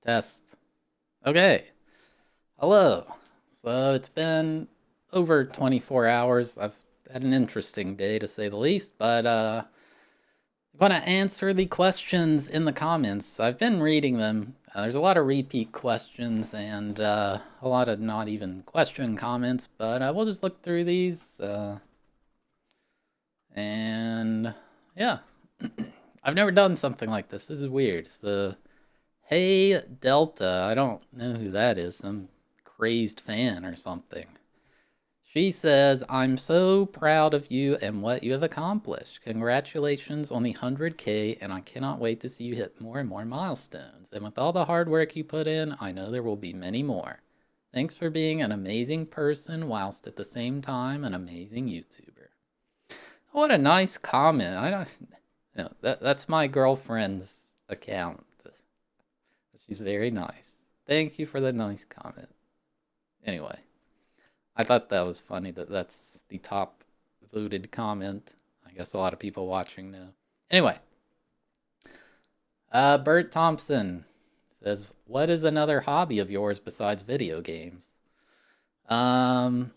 Test. Okay. Hello. So it's been over 24 hours. I've had an interesting day to say the least, but I'm going to answer the questions in the comments. I've been reading them. There's a lot of repeat questions and a lot of not even question comments, but we'll just look through these. And yeah, I've never done something like this. This is weird. So, hey Delta, I don't know who that is. Some crazed fan or something. She says, I'm so proud of you and what you have accomplished. Congratulations on the 100K, and I cannot wait to see you hit more and more milestones. And with all the hard work you put in, I know there will be many more. Thanks for being an amazing person whilst at the same time an amazing YouTuber. What a nice comment. I don't know, that's my girlfriend's account. She's very nice. Thank you for the nice comment. Anyway, I thought that was funny that that's the top voted comment. I guess a lot of people watching know. Anyway, Bert Thompson says, "What is another hobby of yours besides video games?" Um,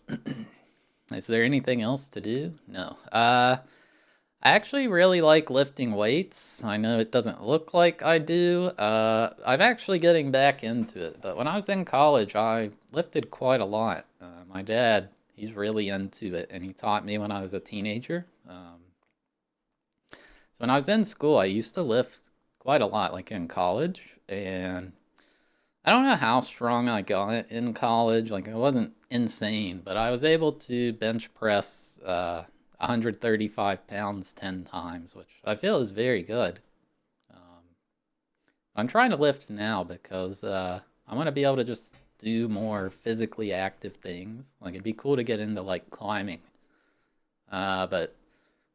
is there anything else to do? No. I actually really like lifting weights. I know it doesn't look like I do. I'm actually getting back into it. But when I was in college, I lifted quite a lot. My dad, he's really into it, and he taught me when I was a teenager. So when I was in school, I used to lift quite a lot, like in college. And I don't know how strong I got in college. Like, it wasn't insane, but I was able to bench press 135 pounds 10 times, which I feel is very good. Um, I'm trying to lift now because I want to be able to just do more physically active things. Like, it'd be cool to get into like climbing, but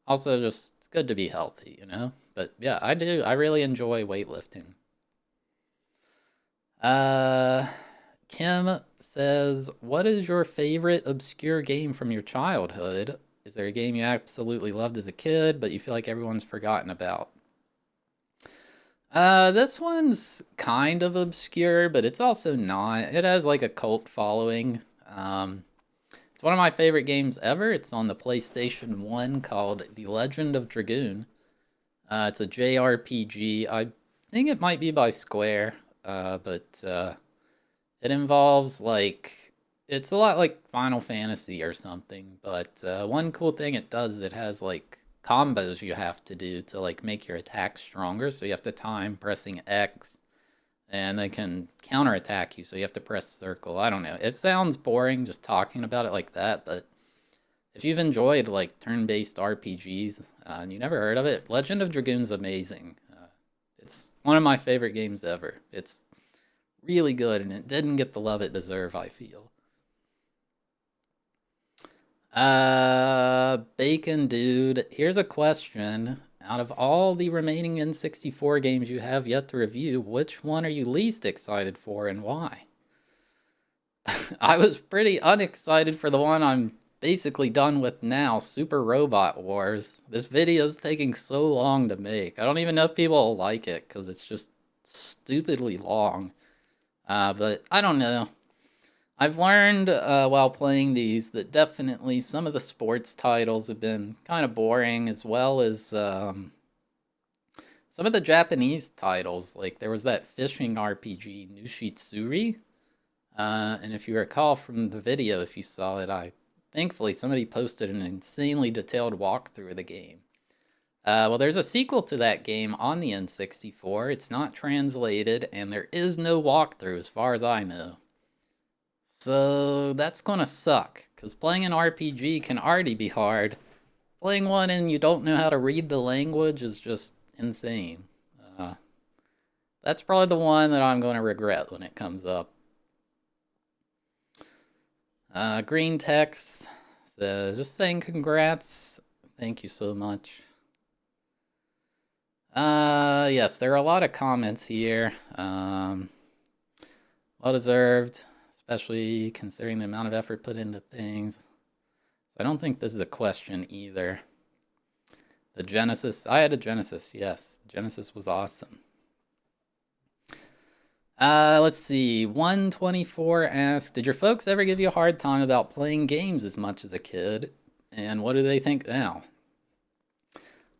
also just it's good to be healthy, you know. But yeah, I do. I really enjoy weightlifting. Uh, Kim says, "What is your favorite obscure game from your childhood? Is there a game you absolutely loved as a kid, but you feel like everyone's forgotten about?" This one's kind of obscure, but it's also not. It has like a cult following. It's one of my favorite games ever. It's on the PlayStation 1 called The Legend of Dragoon. It's a JRPG. I think it might be by Square, but it involves like it's a lot like Final Fantasy or something. But one cool thing it does is it has like combos you have to do to like make your attack stronger. So you have to time pressing X, and they can counterattack you. So you have to press circle. I don't know. It sounds boring just talking about it like that, but if you've enjoyed like turn-based RPGs and you never heard of it, Legend of Dragoon's amazing. It's one of my favorite games ever. It's really good, and it didn't get the love it deserved, I feel. Bacon Dude, here's a question. Out of all the remaining N64 games you have yet to review, which one are you least excited for and why? I was pretty unexcited for the one I'm basically done with now, Super Robot Wars. This video is taking so long to make. I don't even know if people will like it because it's just stupidly long. But I don't know. I've learned while playing these that definitely some of the sports titles have been kind of boring, as well as some of the Japanese titles. Like there was that fishing RPG, Nushitsuri. And if you recall from the video, if you saw it, I thankfully somebody posted an insanely detailed walkthrough of the game. Well, there's a sequel to that game on the N64. It's not translated, and there is no walkthrough as far as I know. So that's gonna suck, because playing an RPG can already be hard. Playing one and you don't know how to read the language is just insane. Uh, that's probably the one that I'm going to regret when it comes up. Green Text says, just saying congrats. Thank you so much. Yes, there are a lot of comments here. Well deserved, especially considering the amount of effort put into things. So I don't think this is a question either. The Genesis, I had a Genesis, yes. Genesis was awesome. Let's see. 124 asked, did your folks ever give you a hard time about playing games as much as a kid? And what do they think now?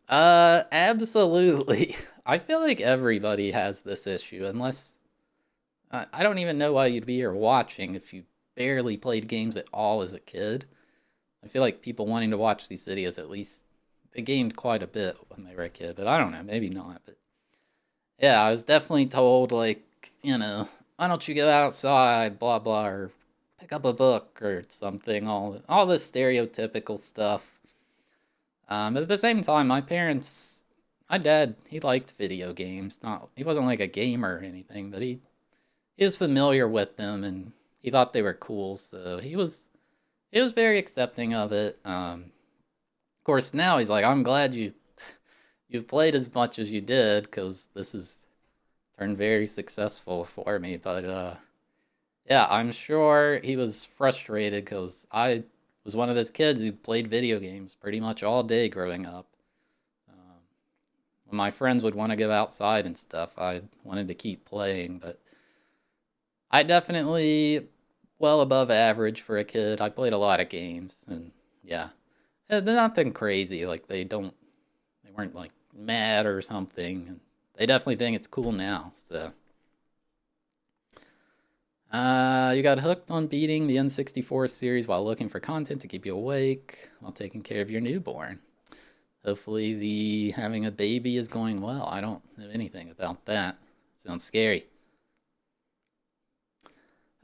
Absolutely. I feel like everybody has this issue, unless I don't even know why you'd be here watching if you barely played games at all as a kid. I feel like people wanting to watch these videos at least they gamed quite a bit when they were a kid, but I don't know, maybe not. But yeah, I was definitely told like, why don't you go outside, blah blah, or pick up a book or something. All this stereotypical stuff. But at the same time, my dad, he liked video games. Not he wasn't like a gamer or anything, but he was familiar with them and he thought they were cool. So he was very accepting of it. Of course, now he's like, I'm glad you played as much as you did because this has turned very successful for me. But yeah, I'm sure he was frustrated because I was one of those kids who played video games pretty much all day growing up. Um, when my friends would want to go outside and stuff, I wanted to keep playing, but I definitely well above average for a kid. I played a lot of games, and yeah, they're nothing crazy. Like they weren't like mad or something. And they definitely think it's cool now. So, you got hooked on beating the N64 series while looking for content to keep you awake while taking care of your newborn. Hopefully, the having a baby is going well. I don't know anything about that. Sounds scary.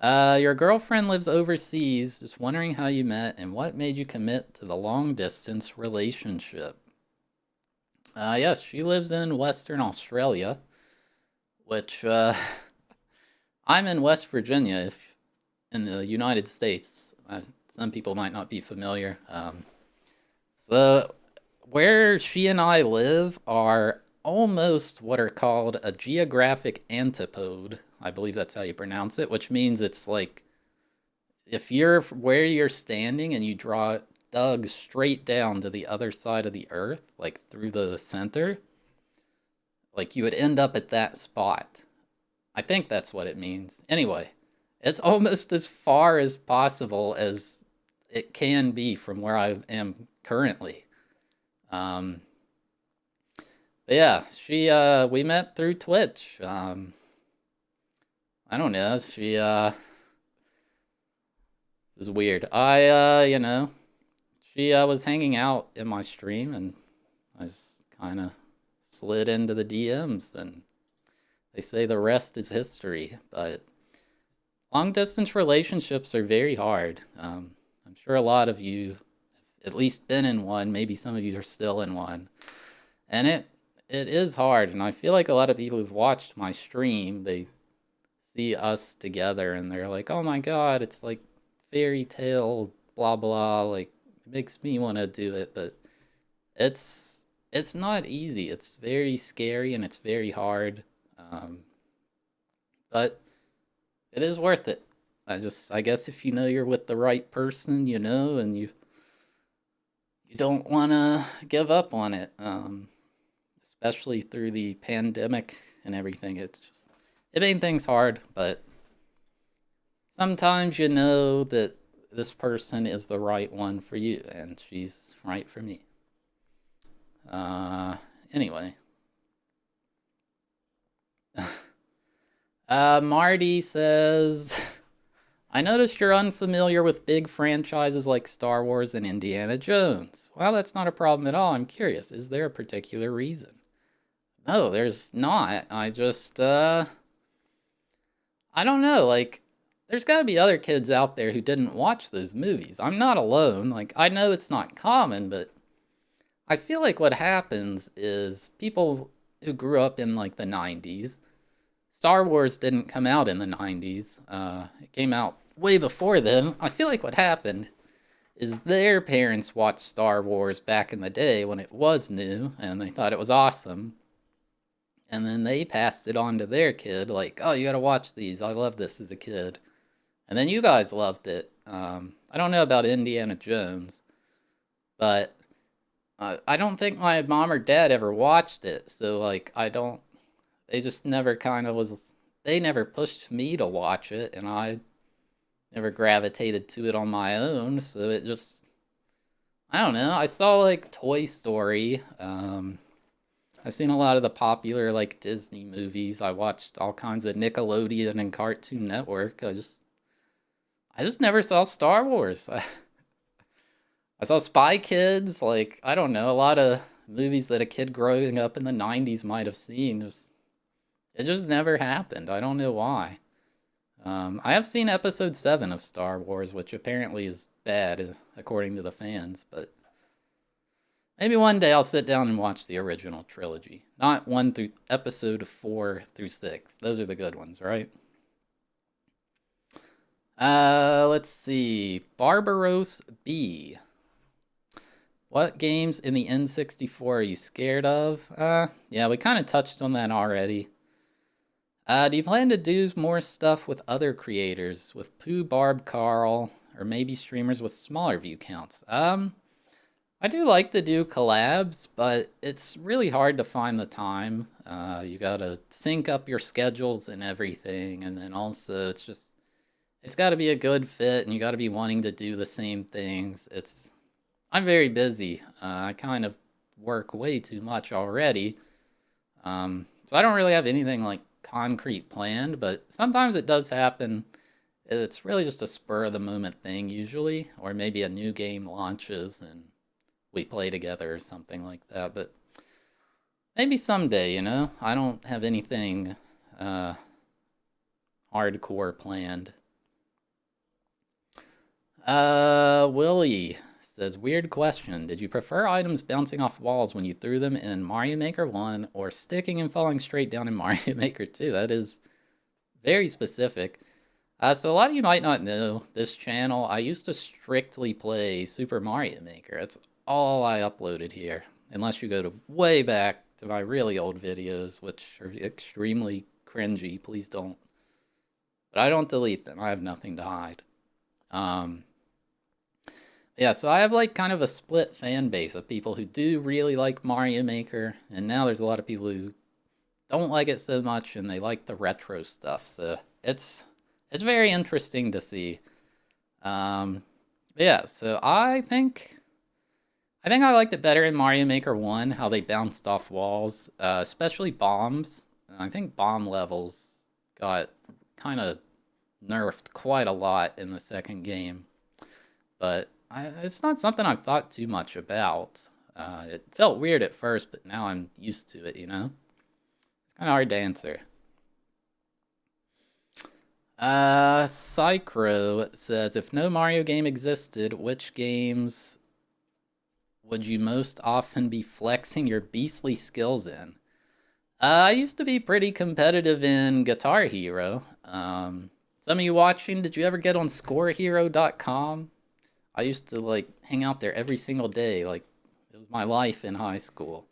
Your girlfriend lives overseas. Just wondering how you met and what made you commit to the long distance relationship. Yes, she lives in Western Australia, which I'm in West Virginia, if in the United States. Some people might not be familiar. So where she and I live are almost what are called a geographic antipode. I believe that's how you pronounce it, which means it's like if you're where you're standing and you draw it dug straight down to the other side of the earth, like through the center, like you would end up at that spot. I think that's what it means. Anyway, it's almost as far as possible as it can be from where I am currently. Um, but yeah, she we met through Twitch. I don't know. This is weird. She was hanging out in my stream and I just kind of slid into the DMs and they say the rest is history. But long distance relationships are very hard. I'm sure a lot of you have at least been in one. Maybe some of you are still in one. And it is hard. And I feel like a lot of people who've watched my stream, they see us together and they're like, oh my God, it's like fairy tale, blah, blah. Like, it makes me want to do it. But it's not easy. It's very scary and it's very hard. But it is worth it. I guess if you know you're with the right person, and you don't want to give up on it, especially through the pandemic and everything. It made things hard, but sometimes you know that this person is the right one for you, and she's right for me. Anyway. Marty says, I noticed you're unfamiliar with big franchises like Star Wars and Indiana Jones. Well, that's not a problem at all. I'm curious. Is there a particular reason? No, there's not. I don't know. Like, there's got to be other kids out there who didn't watch those movies. I'm not alone. Like, I know it's not common, but I feel like what happens is people who grew up in like the 90s, Star Wars didn't come out in the 90s. It came out way before then. I feel like what happened is their parents watched Star Wars back in the day when it was new and they thought it was awesome. And then they passed it on to their kid, like, oh, you gotta watch these. I love this as a kid. And then you guys loved it. I don't know about Indiana Jones, but I don't think my mom or dad ever watched it. So, like, they just never kind of was they never pushed me to watch it, and I never gravitated to it on my own. So it just, I don't know. I saw like Toy Story. I've seen a lot of the popular like Disney movies. I watched all kinds of Nickelodeon and Cartoon Network. I just never saw Star Wars. I saw Spy Kids. Like, I don't know, a lot of movies that a kid growing up in the '90s might have seen. It just never happened. I don't know why. I have seen Episode 7 of Star Wars, which apparently is bad, according to the fans, but maybe one day I'll sit down and watch the original trilogy. Not 1 through Episode 4 through 6. Those are the good ones, right? Let's see. Barbaros B. What games in the N64 are you scared of? Yeah, we kind of touched on that already. Do you plan to do more stuff with other creators, with Pooh, Barb, Carl, or maybe streamers with smaller view counts? I do like to do collabs, but it's really hard to find the time. You gotta sync up your schedules and everything, and then also it's gotta be a good fit, and you gotta be wanting to do the same things. I'm very busy. I kind of work way too much already. So I don't really have anything like concrete planned, but sometimes it does happen. It's really just a spur of the moment thing usually, or maybe a new game launches and we play together or something like that. But maybe someday, I don't have anything hardcore planned. Willie says, weird question. Did you prefer items bouncing off walls when you threw them in Mario Maker 1 or sticking and falling straight down in Mario Maker 2? That is very specific. So a lot of you might not know this channel. I used to strictly play Super Mario Maker. That's all I uploaded here. Unless you go to way back to my really old videos, which are extremely cringy. Please don't. But I don't delete them. I have nothing to hide. Yeah, so I have like kind of a split fan base of people who do really like Mario Maker, and now there's a lot of people who don't like it so much and they like the retro stuff. So it's very interesting to see. Yeah, so I think I liked it better in Mario Maker 1, how they bounced off walls, especially bombs. I think bomb levels got kind of nerfed quite a lot in the second game. But it's not something I've thought too much about. It felt weird at first, but now I'm used to it, It's kind of hard to answer. Psychro says, if no Mario game existed, which games would you most often be flexing your beastly skills in? I used to be pretty competitive in Guitar Hero. Some of you watching, did you ever get on scorehero.com? I used to like hang out there every single day. Like, it was my life in high school.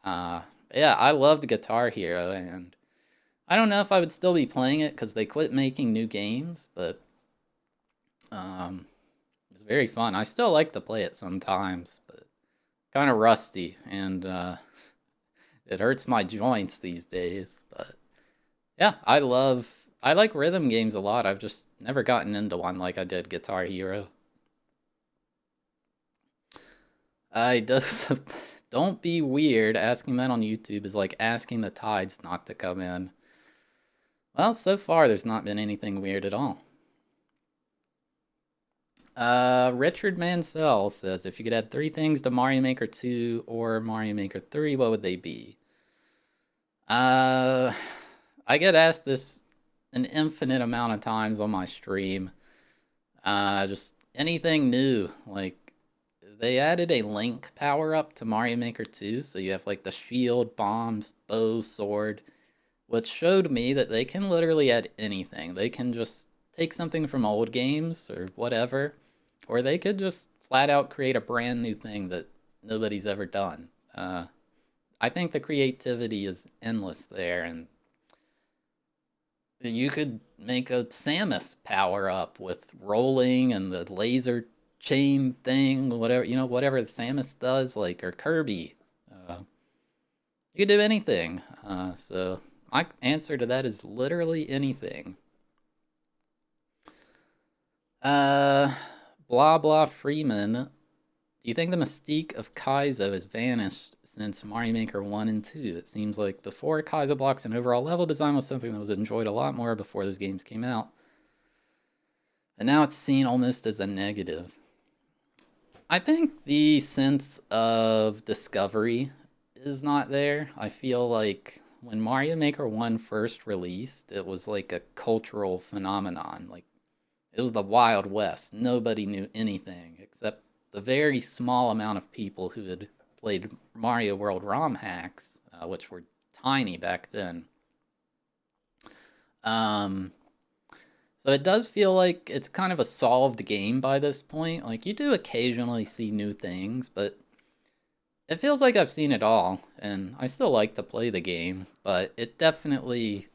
Yeah, I loved Guitar Hero, and I don't know if I would still be playing it because they quit making new games, but it's very fun. I still like to play it sometimes, but kind of rusty, and it hurts my joints these days. But yeah, I like rhythm games a lot. I've just never gotten into one like I did Guitar Hero. Don't be weird. Asking that on YouTube is like asking the tides not to come in. Well, so far there's not been anything weird at all. Richard Mansell says, if you could add 3 things to Mario Maker 2 or Mario Maker 3, what would they be? I get asked this an infinite amount of times on my stream. Just anything new, like, they added a Link power-up to Mario Maker 2, so you have like the shield, bombs, bow, sword, which showed me that they can literally add anything. They can just take something from old games or whatever, or they could just flat out create a brand new thing that nobody's ever done. I think the creativity is endless there, and you could make a Samus power-up with rolling and the laser chain thing, whatever whatever Samus does, like, or Kirby. You could do anything. So My answer to that is literally anything. Blah blah Freeman. Do you think the mystique of Kaizo has vanished since Mario Maker 1 and 2? It seems like before Kaizo blocks and overall level design was something that was enjoyed a lot more before those games came out. And now it's seen almost as a negative. I think the sense of discovery is not there. I feel like when Mario Maker 1 first released, it was like a cultural phenomenon. Like, it was the Wild West. Nobody knew anything except the very small amount of people who had played Mario World ROM hacks, which were tiny back then. So it does feel like it's kind of a solved game by this point. Like, you do occasionally see new things, but it feels like I've seen it all, and I still like to play the game, but it definitely,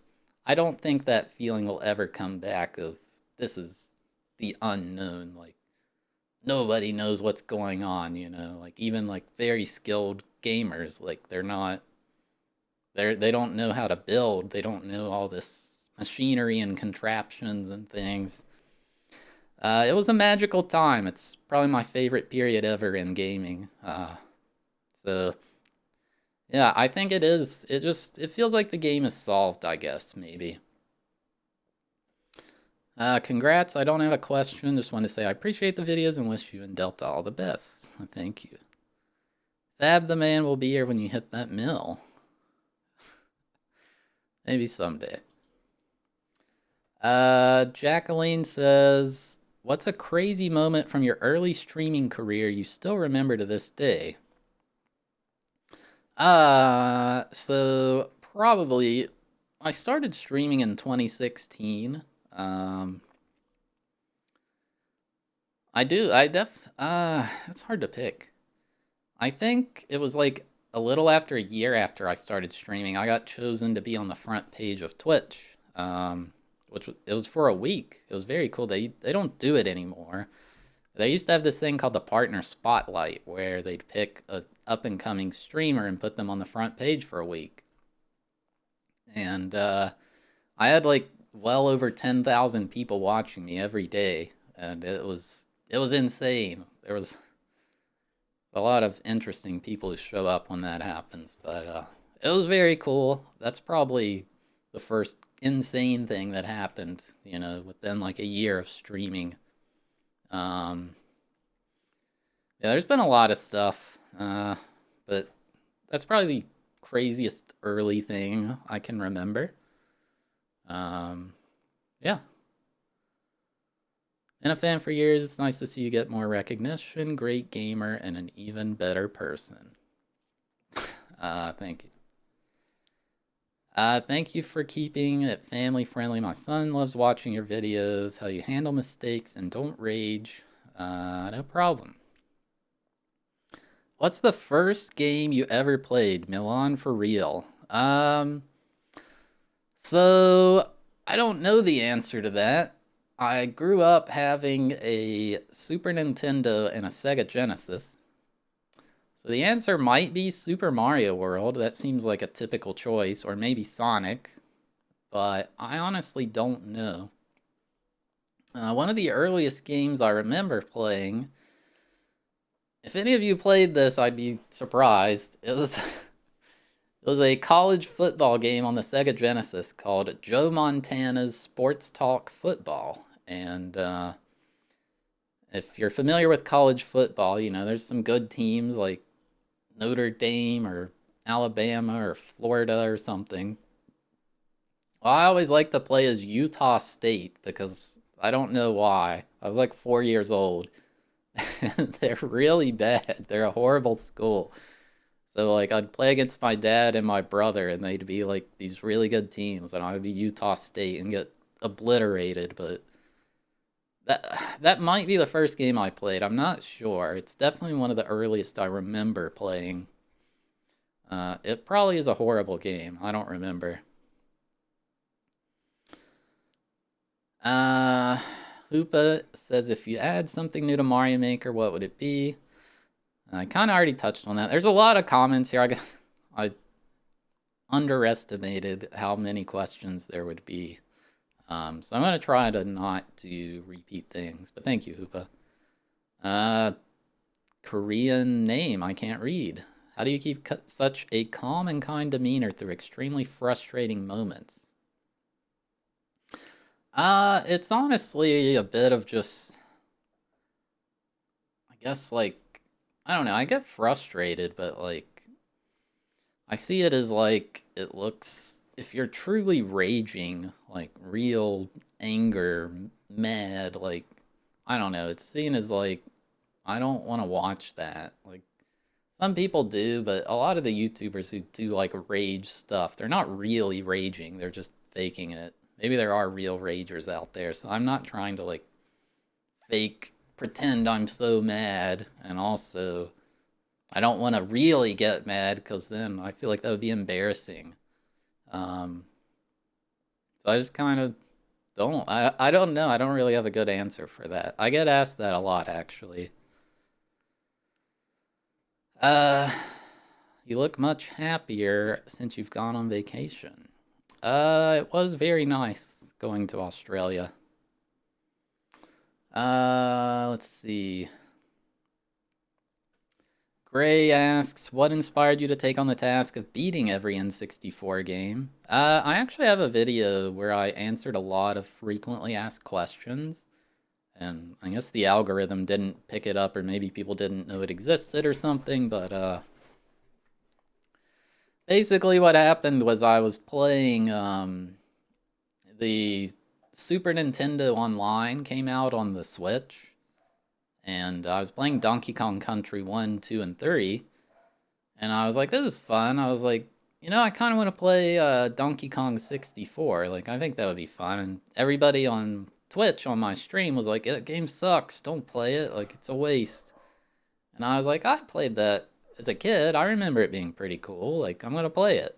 I don't think that feeling will ever come back of this is the unknown. Like, nobody knows what's going on, you know? Like, even like very skilled gamers, like they don't know how to build. They don't know all this machinery and contraptions and things. It was a magical time. It's probably my favorite period ever in gaming. So yeah, I think it is. It feels like the game is solved, I guess, maybe. Congrats. I don't have a question. Just want to say I appreciate the videos and wish you and Delta all the best. Thank you. Fab the man will be here when you hit that mill. Maybe someday. Jacqueline says, what's a crazy moment from your early streaming career you still remember to this day? So probably I started streaming in 2016. It's hard to pick. I think it was like a little after a year after I started streaming, I got chosen to be on the front page of Twitch. It was for a week. It was very cool. They don't do it anymore. They used to have this thing called the Partner Spotlight, where they'd pick a up and coming streamer and put them on the front page for a week. And I had like well over 10,000 people watching me every day, and it was insane. There was a lot of interesting people who show up when that happens, but it was very cool. That's probably the first insane thing that happened, you know, within like a year of streaming. Yeah, there's been a lot of stuff, but that's probably the craziest early thing I can remember. Yeah. Been a fan for years. It's nice to see you get more recognition. Great gamer and an even better person. Thank you. Thank you for keeping it family friendly. My son loves watching your videos, how you handle mistakes and don't rage. No problem. What's the first game you ever played? Milan for real. So I don't know the answer to that. I grew up having a Super Nintendo and a Sega Genesis. So the answer might be Super Mario World. That seems like a typical choice, or maybe Sonic, but I honestly don't know. One of the earliest games I remember playing, if any of you played this, I'd be surprised. It was a college football game on the Sega Genesis called Joe Montana's Sports Talk Football. And if you're familiar with college football, you know, there's some good teams like Notre Dame or Alabama or Florida or something. Well, I always like to play as Utah State because I don't know why. I was like 4 years old. They're really bad. They're a horrible school. So like I'd play against my dad and my brother, and they'd be like these really good teams, and I'd be Utah State and get obliterated. But that might be the first game I played. I'm not sure. It's definitely one of the earliest I remember playing. It probably is a horrible game. I don't remember. Hoopa says, if you add something new to Mario Maker, what would it be? I kind of already touched on that. There's a lot of comments here. I underestimated how many questions there would be. So I'm going to try to not to repeat things, but thank you, Hoopa. Korean name, I can't read. How do you keep such a calm and kind demeanor through extremely frustrating moments? It's honestly a bit of just, I guess, like, I don't know, I get frustrated, but, like, I see it as, like, it looks, if you're truly raging, like, real anger, mad, like, I don't know, it's seen as, like, I don't want to watch that. Like, some people do, but a lot of the YouTubers who do, like, rage stuff, they're not really raging, they're just faking it. Maybe there are real ragers out there, so I'm not trying to, like, fake pretend I'm so mad, and also I don't want to really get mad because then I feel like that would be embarrassing. Um, so I just kind of don't. I don't know. I don't really have a good answer for that. I get asked that a lot, actually. Uh, you look much happier since you've gone on vacation. It was very nice going to Australia. Let's see. Gray asks, what inspired you to take on the task of beating every N64 game? I actually have a video where I answered a lot of frequently asked questions, and I guess the algorithm didn't pick it up, or maybe people didn't know it existed or something, but basically what happened was I was playing, the Super Nintendo Online came out on the Switch, and I was playing Donkey Kong Country 1, 2, and 3, and I was like, this is fun. I was like, I kind of want to play Donkey Kong 64. Like, I think that would be fun. And everybody on Twitch on my stream was like, that game sucks. Don't play it. Like, it's a waste. And I was like, I played that as a kid. I remember it being pretty cool. Like, I'm going to play it.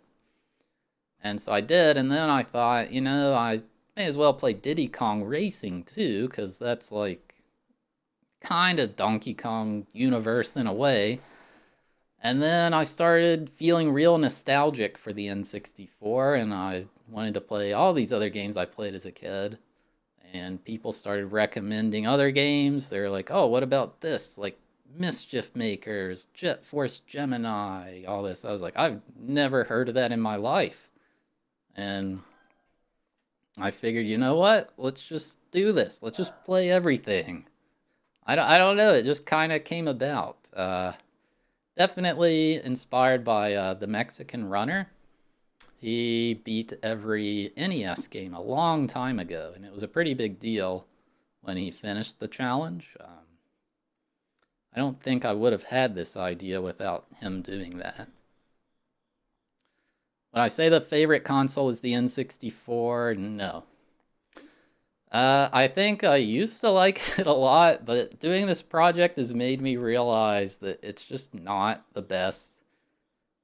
And so I did. And then I thought, I may as well play Diddy Kong Racing too, because that's like kind of Donkey Kong universe in a way. And then I started feeling real nostalgic for the N64, and I wanted to play all these other games I played as a kid. And people started recommending other games. They're like, oh, what about this? Like Mischief Makers, Jet Force Gemini, all this. I was like, I've never heard of that in my life. And I figured, you know what? Let's just do this. Let's just play everything. I don't know. It just kind of came about. Definitely inspired by the Mexican Runner. He beat every NES game a long time ago, and it was a pretty big deal when he finished the challenge. I don't think I would have had this idea without him doing that. When I say the favorite console is the N64, no. I think I used to like it a lot, but doing this project has made me realize that it's just not the best.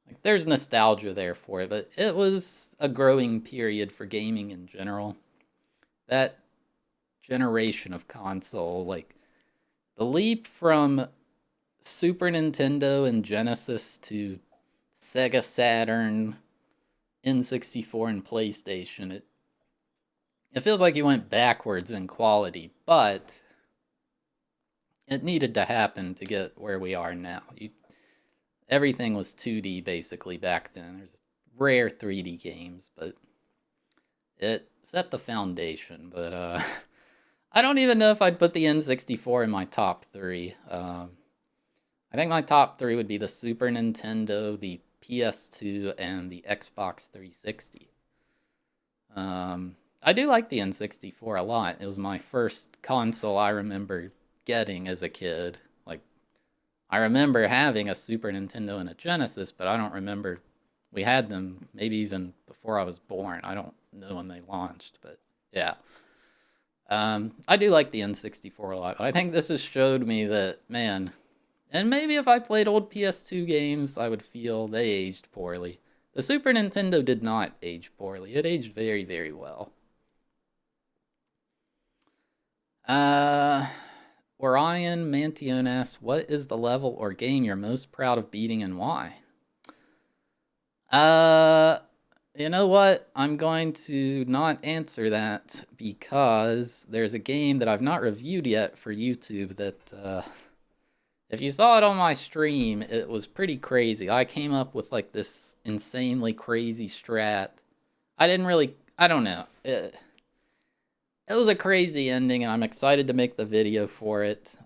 Like, there's nostalgia there for it, but it was a growing period for gaming in general. That generation of console, like, the leap from Super Nintendo and Genesis to Sega Saturn, N64, and PlayStation, it feels like you went backwards in quality, but it needed to happen to get where we are now. Everything was 2D basically back then. There's rare 3D games, but it set the foundation. But I don't even know if I'd put the N64 in my top three. I think my top three would be the Super Nintendo, the PS2, and the Xbox 360. I do like the N64 a lot. It was my first console I remember getting as a kid. Like, I remember having a Super Nintendo and a Genesis, but I don't remember we had them maybe even before I was born. I don't know when they launched, but yeah. I do like the N64 a lot, but I think this has showed me that, man, and maybe if I played old PS2 games, I would feel they aged poorly. The Super Nintendo did not age poorly. It aged very, very well. Orion Mantion asks, what is the level or game you're most proud of beating and why? You know what? I'm going to not answer that because there's a game that I've not reviewed yet for YouTube that, if you saw it on my stream, it was pretty crazy. I came up with like this insanely crazy strat. I don't know. It was a crazy ending, and I'm excited to make the video for it.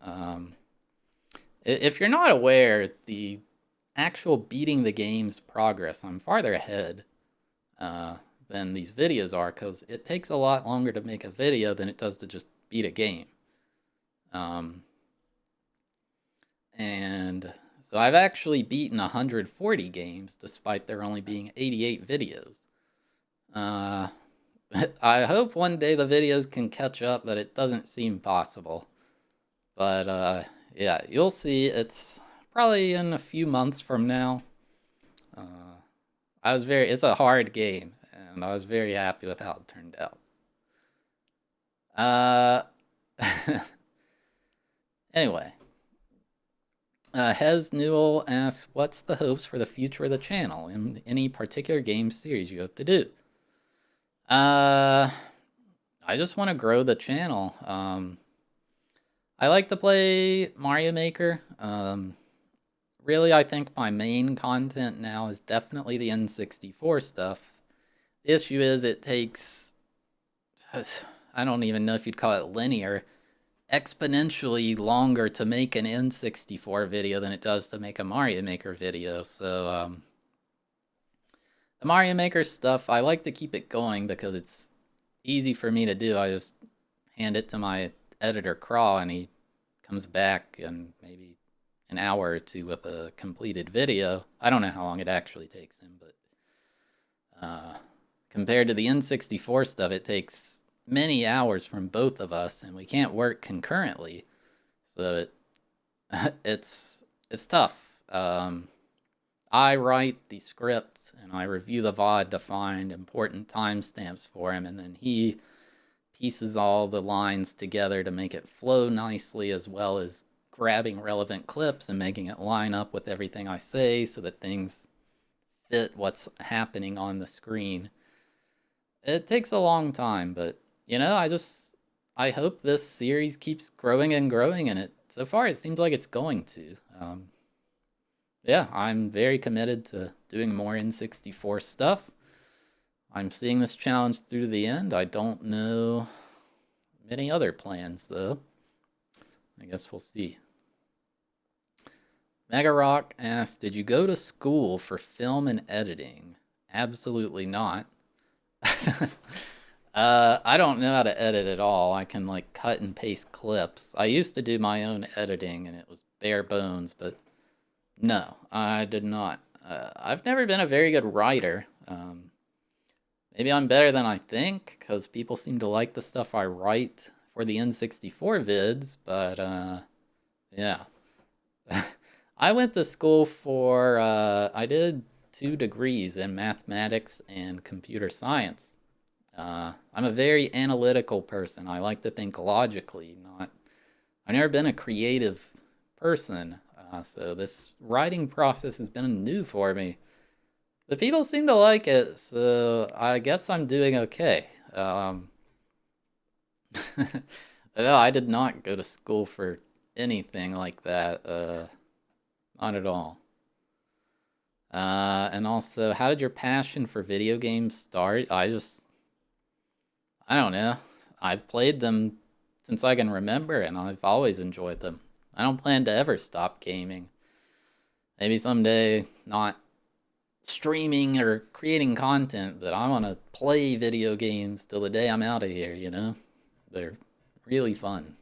If you're not aware, the actual beating the game's progress, I'm farther ahead than these videos are, because it takes a lot longer to make a video than it does to just beat a game. And so I've actually beaten 140 games, despite there only being 88 videos. I hope one day the videos can catch up, but it doesn't seem possible. But yeah, you'll see. It's probably in a few months from now. It's a hard game, and I was very happy with how it turned out. Uh, anyway, Hez Newell asks, "What's the hopes for the future of the channel? In any particular game series you hope to do?" I just want to grow the channel. I like to play Mario Maker. Really, I think my main content now is definitely the N64 stuff. The issue is it takes, I don't even know if you'd call it linear, exponentially longer to make an N64 video than it does to make a Mario Maker video. So, the Mario Maker stuff, I like to keep it going because it's easy for me to do. I just hand it to my editor, Craw, and he comes back in maybe an hour or two with a completed video. I don't know how long it actually takes him, but compared to the N64 stuff, it takes many hours from both of us, and we can't work concurrently. So it's tough. I write the scripts and I review the VOD to find important timestamps for him, and then he pieces all the lines together to make it flow nicely, as well as grabbing relevant clips and making it line up with everything I say so that things fit what's happening on the screen. It takes a long time, but you know, I hope this series keeps growing and growing, and so far it seems like it's going to. Yeah, I'm very committed to doing more N64 stuff. I'm seeing this challenge through to the end. I don't know many other plans, though. I guess we'll see. Mega Rock asks, "Did you go to school for film and editing?" Absolutely not. I don't know how to edit at all. I can like cut and paste clips. I used to do my own editing, and it was bare bones, but no, I did not. I've never been a very good writer. Maybe I'm better than I think, because people seem to like the stuff I write for the N64 vids, but yeah. I went to school for, I did 2 degrees in mathematics and computer science. I'm a very analytical person. I like to think logically, I've never been a creative person, so this writing process has been new for me. The people seem to like it, so I guess I'm doing okay. No, I did not go to school for anything like that. Not at all. And also, how did your passion for video games start? I don't know. I've played them since I can remember, and I've always enjoyed them. I don't plan to ever stop gaming. Maybe someday, not streaming or creating content, but I want to play video games till the day I'm out of here, you know? They're really fun.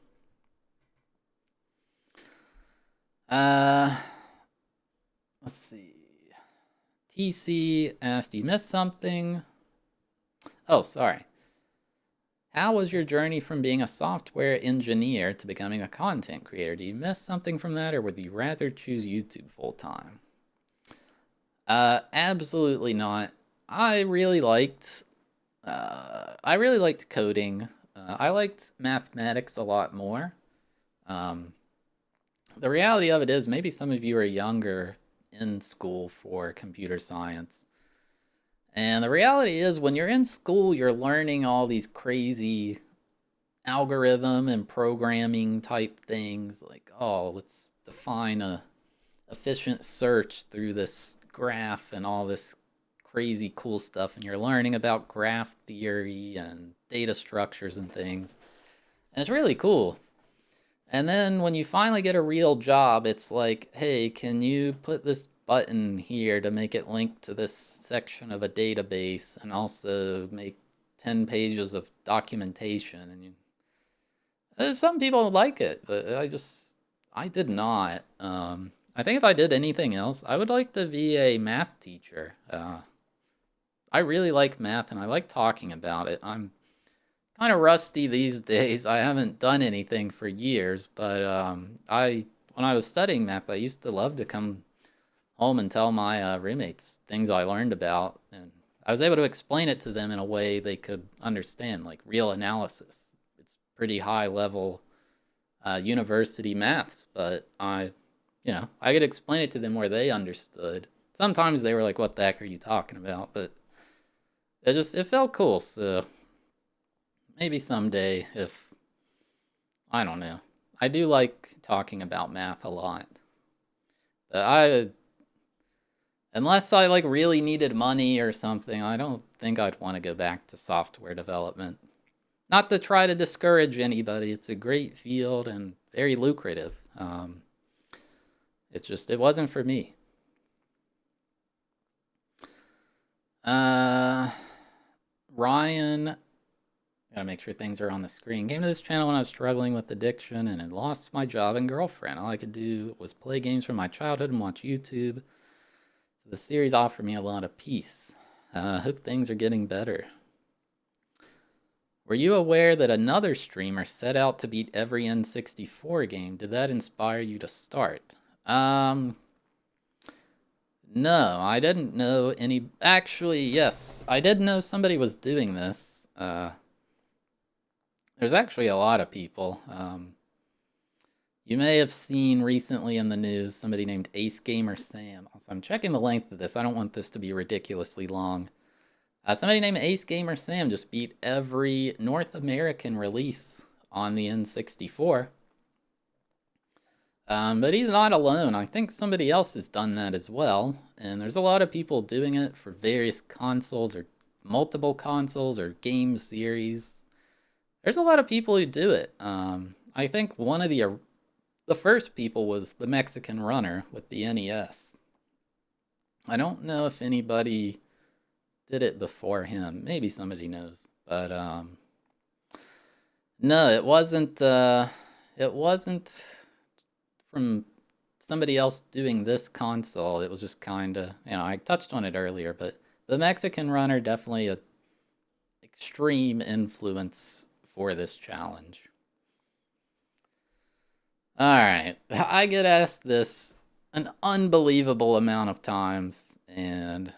Let's see. TC asked, "You missed something?" Oh, sorry. "How was your journey from being a software engineer to becoming a content creator? Do you miss something from that, or would you rather choose YouTube full time?" Absolutely not. I really liked coding. I liked mathematics a lot more. The reality of it is, maybe some of you are younger in school for computer science, And the reality is, when you're in school, you're learning all these crazy algorithm and programming type things like, oh, let's define a efficient search through this graph and all this crazy cool stuff. And you're learning about graph theory and data structures and things. And it's really cool. And then when you finally get a real job, it's like, hey, can you put this button here to make it link to this section of a database and also make 10 pages of documentation? And some people like it, but I did not. I think if I did anything else, I would like to be a math teacher. I really like math and I like talking about it. I'm kind of rusty these days. I haven't done anything for years, but when I was studying math, I used to love to come home and tell my roommates things I learned about, and I was able to explain it to them in a way they could understand, like real analysis. It's pretty high level university maths, but I could explain it to them where they understood. Sometimes they were like, "What the heck are you talking about?" But it felt cool. So maybe someday, if I don't know, I do like talking about math a lot. But unless I like really needed money or something, I don't think I'd want to go back to software development. Not to try to discourage anybody. It's a great field and very lucrative. It wasn't for me. Ryan, gotta make sure things are on the screen. Came to this channel when I was struggling with addiction and had lost my job and girlfriend. All I could do was play games from my childhood and watch YouTube. So the series offered me a lot of peace. Hope things are getting better. Were you aware that another streamer set out to beat every N64 game? Did that inspire you to start? No, I didn't know any. Actually, yes, I did know somebody was doing this. There's actually a lot of people. You may have seen recently in the news somebody named Ace Gamer Sam. Also, I'm checking the length of this. I don't want this to be ridiculously long. Somebody named Ace Gamer Sam just beat every North American release on the N64. But he's not alone. I think somebody else has done that as well. And there's a lot of people doing it for various consoles or multiple consoles or game series. There's a lot of people who do it. I think one of the first people was the Mexican Runner with the NES. I don't know if anybody did it before him. Maybe somebody knows. But no, it wasn't from somebody else doing this console. It was just kind of, I touched on it earlier, but the Mexican Runner definitely a extreme influence for this challenge. Alright, I get asked this an unbelievable amount of times, and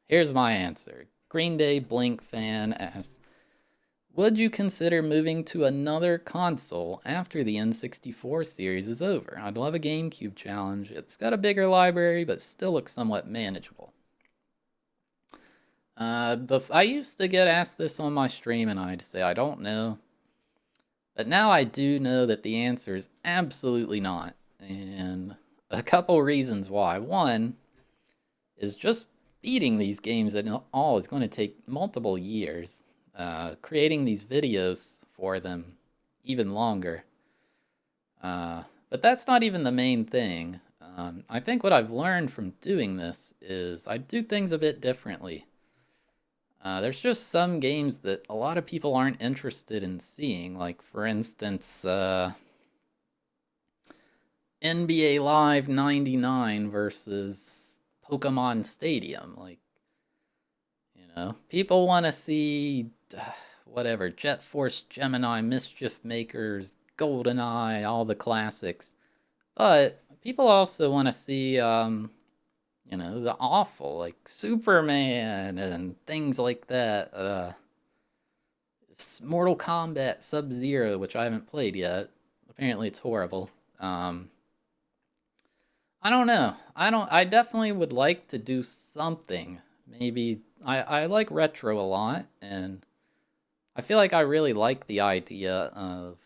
here's my answer. Green Day Blink fan asks, would you consider moving to another console after the N64 series is over? I'd love a GameCube challenge. It's got a bigger library, but still looks somewhat manageable. But I used to get asked this on my stream, and I'd say I don't know. But now I do know that the answer is absolutely not. And a couple reasons why. One is just beating these games at all is going to take multiple years. Creating these videos for them even longer. But that's not even the main thing. I think what I've learned from doing this is I do things a bit differently. There's just some games that a lot of people aren't interested in seeing, like for instance, NBA Live 99 versus Pokemon Stadium. Like, people want to see whatever, Jet Force Gemini, Mischief Makers, GoldenEye, all the classics. But people also want to see, the awful, like Superman and things like that. Mortal Kombat Sub-Zero, which I haven't played yet. Apparently it's horrible. I don't know. I definitely would like to do something. Maybe I like retro a lot, and I feel like I really like the idea of,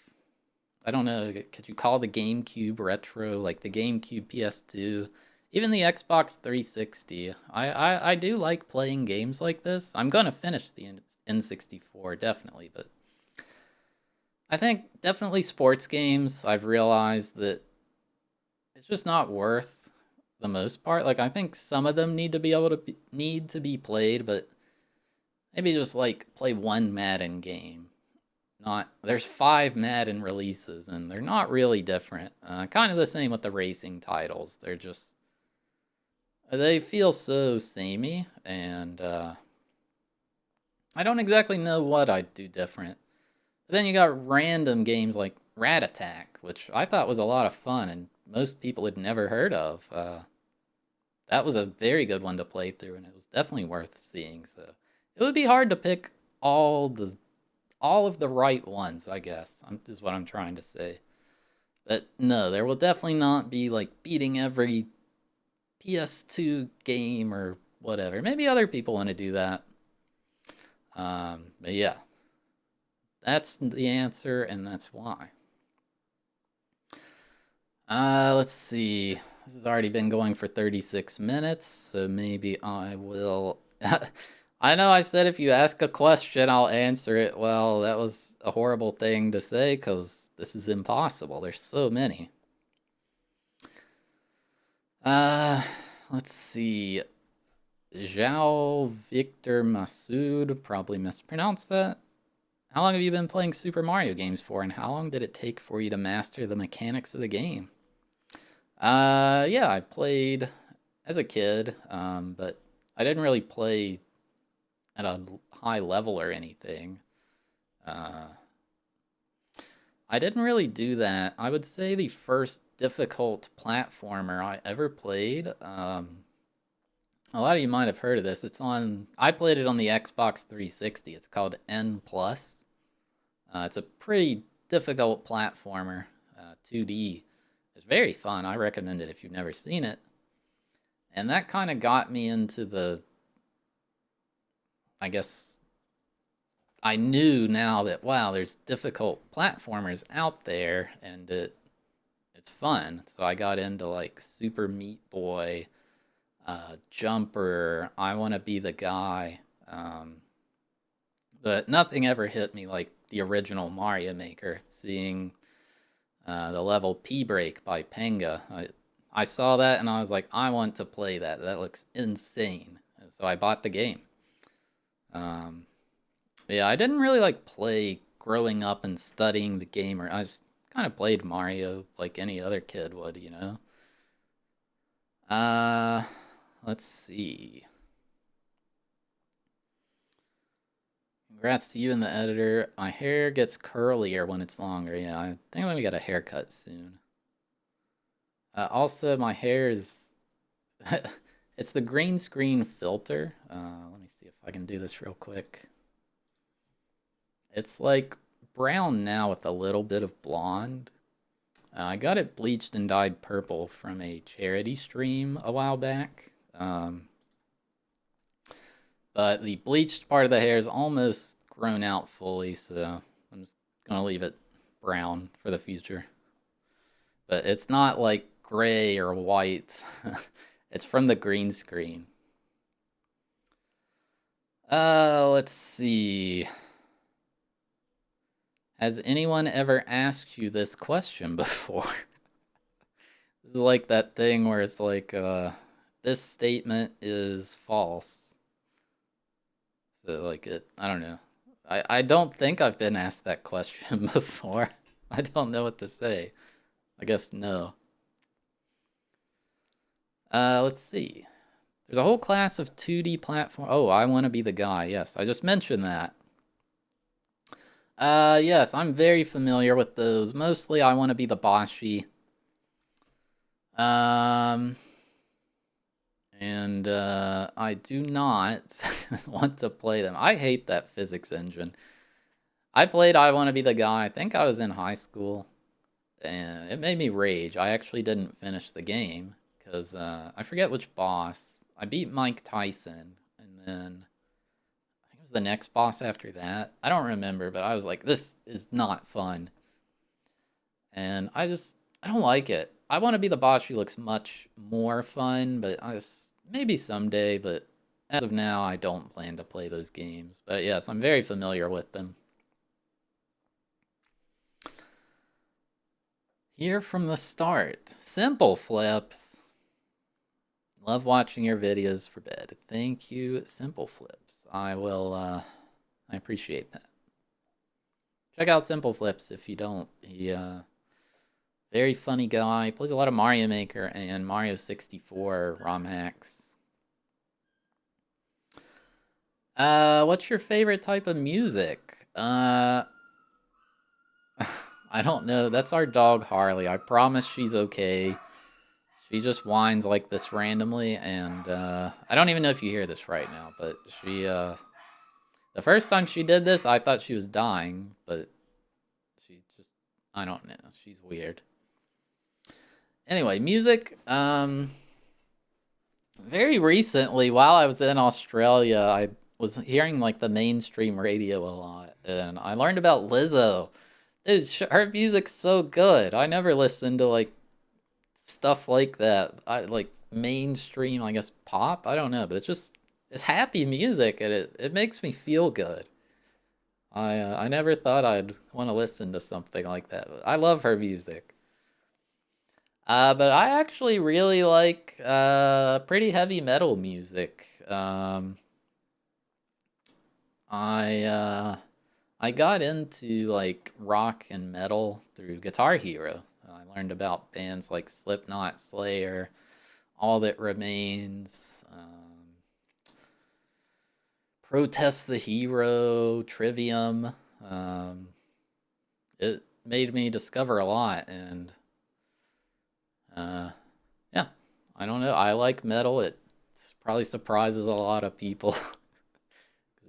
I don't know, could you call the GameCube retro, like the GameCube PS2, even the Xbox 360? I do like playing games like this. I'm gonna finish the N64 definitely, but I think definitely sports games. I've realized that it's just not worth the most part. Like I think some of them need to be played, but maybe just like play one Madden game. Not there's 5 Madden releases and they're not really different. Kind of the same with the racing titles. They feel so samey, and I don't exactly know what I'd do different. But then you got random games like Rat Attack, which I thought was a lot of fun and most people had never heard of. That was a very good one to play through, and it was definitely worth seeing. So it would be hard to pick all of the right ones, I guess. Is what I'm trying to say. But no, there will definitely not be like beating every PS2 game or whatever. Maybe other people want to do that. But yeah, that's the answer, and that's why. Let's see. This has already been going for 36 minutes, so maybe I will. I know I said if you ask a question, I'll answer it. Well, that was a horrible thing to say because this is impossible. There's so many. Uh, let's see. Zhao Victor Masood, probably mispronounced that. How long have you been playing Super Mario games for, and how long did it take for you to master the mechanics of the game? Yeah, I played as a kid, but I didn't really play at a high level or anything. Uh, I didn't really do that. I would say the first difficult platformer I ever played. A lot of you might have heard of this. I played it on the Xbox 360. It's called N Plus. It's a pretty difficult platformer, 2D. It's very fun. I recommend it if you've never seen it. And that kind of got me into I guess, I knew now that, wow, there's difficult platformers out there and it's fun. So I got into like Super Meat Boy, Jumper, I Want to Be the Guy. But nothing ever hit me like the original Mario Maker, seeing the level P Break by Penga. I saw that and I was like, I want to play that. That looks insane. And so I bought the game. Um, yeah, I didn't really like play growing up and studying the game, or I just kind of played Mario like any other kid would, you know? Uh, let's see. Congrats to you and the editor. My hair gets curlier when it's longer. Yeah, I think I'm gonna get a haircut soon. Also, my hair is. It's the green screen filter. Let me see if I can do this real quick. It's like brown now with a little bit of blonde. I got it bleached and dyed purple from a charity stream a while back. But the bleached part of the hair is almost grown out fully, so I'm just gonna leave it brown for the future. But it's not like gray or white. It's from the green screen. Let's see. Has anyone ever asked you this question before? This is like that thing where it's like, this statement is false. So, like, I don't know. I don't think I've been asked that question before. I don't know what to say. I guess no. Let's see. There's a whole class of 2D platform. Oh, I Want to Be the Guy. Yes, I just mentioned that. Yes, I'm very familiar with those. Mostly, I Want to Be the Boshi. Um, and I do not want to play them. I hate that physics engine. I played I Want to Be the Guy. I think I was in high school, and it made me rage. I actually didn't finish the game because I forget which boss. I beat Mike Tyson, and then was the next boss after that? I don't remember, but I was like, this is not fun. And I don't like it. I want to be the boss who looks much more fun, but maybe someday, but as of now, I don't plan to play those games. But yes, I'm very familiar with them. Here from the start. Simple Flips. Love watching your videos for bed. Thank you, Simple Flips. I appreciate that. Check out Simple Flips if you don't. He, very funny guy. Plays a lot of Mario Maker and Mario 64 ROM hacks. What's your favorite type of music? I don't know. That's our dog Harley. I promise she's okay. She just whines like this randomly, and I don't even know if you hear this right now, but the first time she did this, I thought she was dying, but I don't know. She's weird. Anyway, music. Very recently, while I was in Australia, I was hearing like the mainstream radio a lot, and I learned about Lizzo. Dude, her music's so good. I never listened to like stuff like that. I like mainstream, I guess pop. I don't know, but it's happy music, and it makes me feel good. I never thought I'd want to listen to something like that. But I love her music. But I actually really like pretty heavy metal music. I I got into like rock and metal through Guitar Hero. I learned about bands like Slipknot, Slayer, All That Remains, Protest the Hero, Trivium. It made me discover a lot, and yeah, I don't know. I like metal. It probably surprises a lot of people.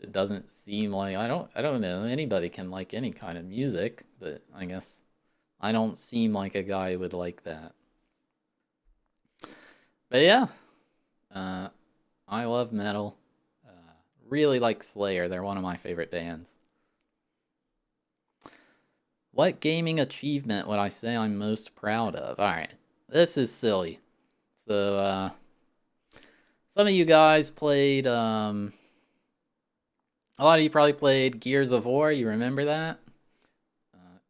It doesn't seem like I don't know anybody can like any kind of music, but I guess I don't seem like a guy who would like that. But yeah, uh, I love metal. Uh, really like Slayer. They're one of my favorite bands. What gaming achievement would I say I'm most proud of? All right, this is silly. So some of you guys played. A lot of you probably played Gears of War. You remember that?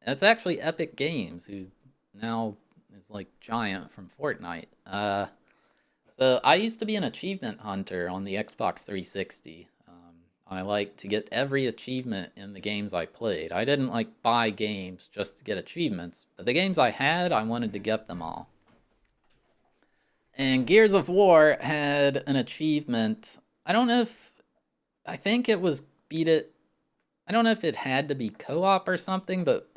It's actually Epic Games, who now is like Giant from Fortnite. So I used to be an achievement hunter on the Xbox 360. I like to get every achievement in the games I played. I didn't like buy games just to get achievements, but the games I had, I wanted to get them all. And Gears of War had an achievement. I think it was beat it. I don't know if it had to be co-op or something, but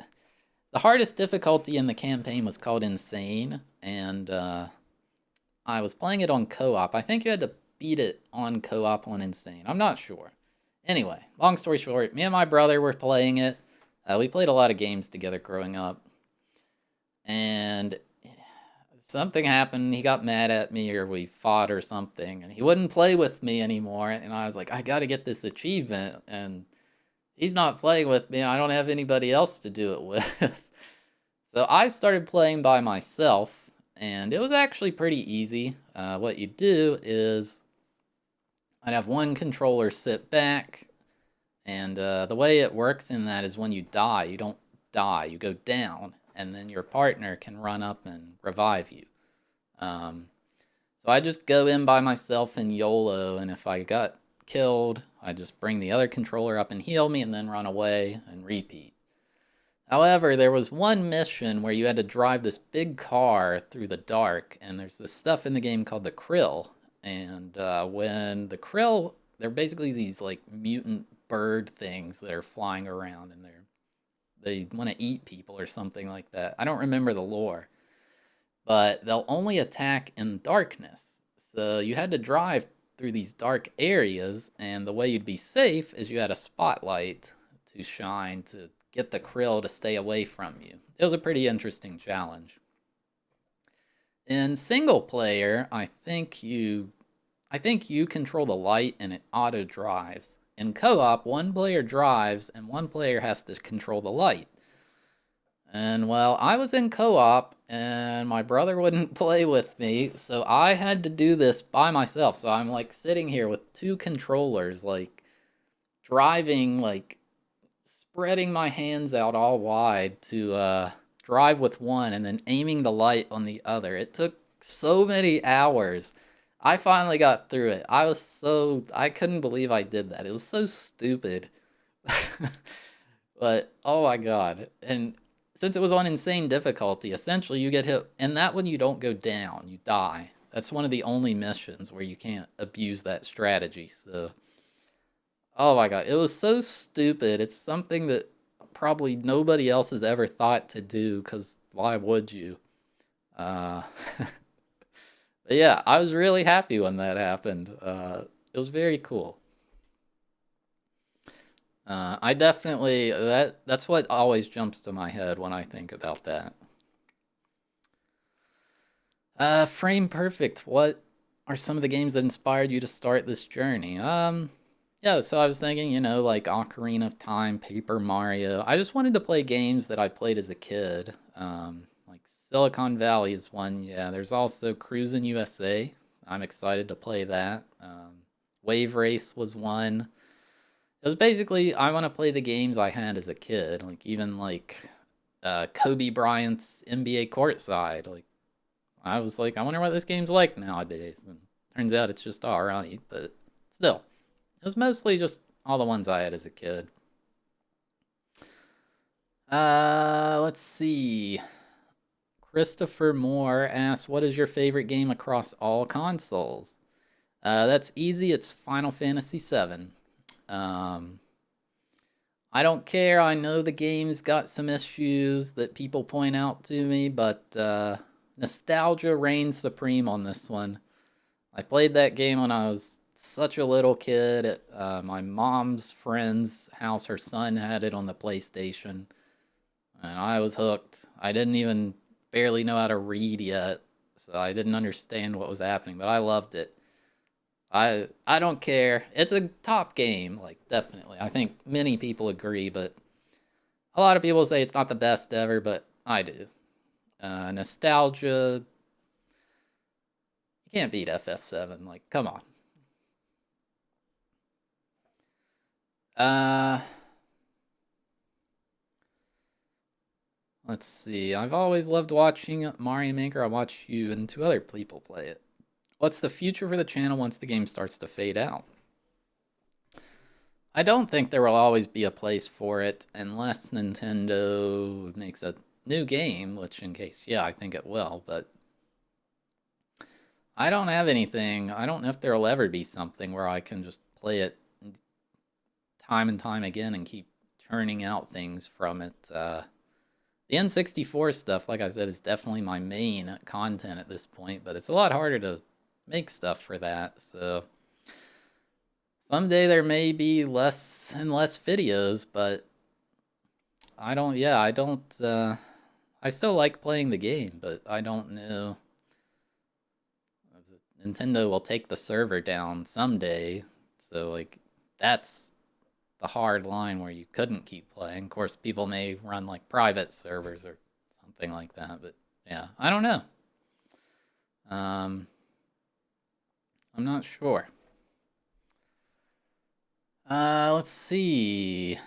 the hardest difficulty in the campaign was called Insane, and I was playing it on co-op. I think you had to beat it on co-op on Insane. I'm not sure. Anyway, long story short, me and my brother were playing it. We played a lot of games together growing up, and something happened. He got mad at me, or we fought or something, and he wouldn't play with me anymore. And I was like, I got to get this achievement, and he's not playing with me, and I don't have anybody else to do it with. So I started playing by myself, and it was actually pretty easy. What you do is I'd have one controller sit back, and the way it works in that is when you die, you don't die, you go down, and then your partner can run up and revive you. Um, so I just go in by myself in YOLO, and if I got killed, I just bring the other controller up and heal me, and then run away and repeat. However, there was one mission where you had to drive this big car through the dark, and there's this stuff in the game called the krill. And when the krill, they're basically these like mutant bird things that are flying around, and they want to eat people or something like that. I don't remember the lore, but they'll only attack in darkness. So you had to drive through these dark areas, and the way you'd be safe is you had a spotlight to shine to get the krill to stay away from you. It was a pretty interesting challenge. In single player, I think you control the light and it auto drives. in co-op, one player drives and one player has to control the light. And well, I was in co-op and my brother wouldn't play with me, so I had to do this by myself. So I'm like sitting here with two controllers, like driving, like spreading my hands out all wide to drive with one and then aiming the light on the other. It took so many hours. I finally got through it. I couldn't believe I did that. It was so stupid. But oh my god. And since it was on insane difficulty, essentially you get hit, and that one you don't go down, you die. That's one of the only missions where you can't abuse that strategy. So, oh my god, it was so stupid. It's something that probably nobody else has ever thought to do, because why would you? Uh, but yeah, I was really happy when that happened. It was very cool. I definitely that's what always jumps to my head when I think about that. Frame perfect. What are some of the games that inspired you to start this journey? Yeah, so I was thinking, like Ocarina of Time, Paper Mario. I just wanted to play games that I played as a kid. Like Silicon Valley is one. Yeah, there's also Cruisin' USA. I'm excited to play that. Wave Race was one. It was basically I want to play the games I had as a kid, like even like Kobe Bryant's NBA Courtside. Like I was like, I wonder what this game's like nowadays, and turns out it's just all right. But still, it was mostly just all the ones I had as a kid. Let's see. Christopher Moore asks, "What is your favorite game across all consoles?" That's easy. It's Final Fantasy VII. Um, I don't care. I know the game's got some issues that people point out to me, but nostalgia reigns supreme on this one. I played that game when I was such a little kid at my mom's friend's house. Her son had it on the PlayStation, and I was hooked. I didn't even barely know how to read yet, so I didn't understand what was happening, but I loved it. I don't care. It's a top game, like definitely. I think many people agree, but a lot of people say it's not the best ever, but I do. Nostalgia, you can't beat FF7. Like, come on. Uh, let's see. I've always loved watching Mario Maker. I watch you and two other people play it. What's the future for the channel once the game starts to fade out? I don't think there will always be a place for it unless Nintendo makes a new game, which in case, yeah, I think it will, but I don't have anything. I don't know if there'll ever be something where I can just play it time and time again and keep churning out things from it. The N64 stuff, like I said, is definitely my main content at this point, but it's a lot harder to make stuff for that, so someday there may be less and less videos, but I still like playing the game, but I don't know. Nintendo will take the server down someday, so like that's the hard line where you couldn't keep playing. Of course, people may run like private servers or something like that, but yeah, I don't know. Um, I'm not sure. Let's see.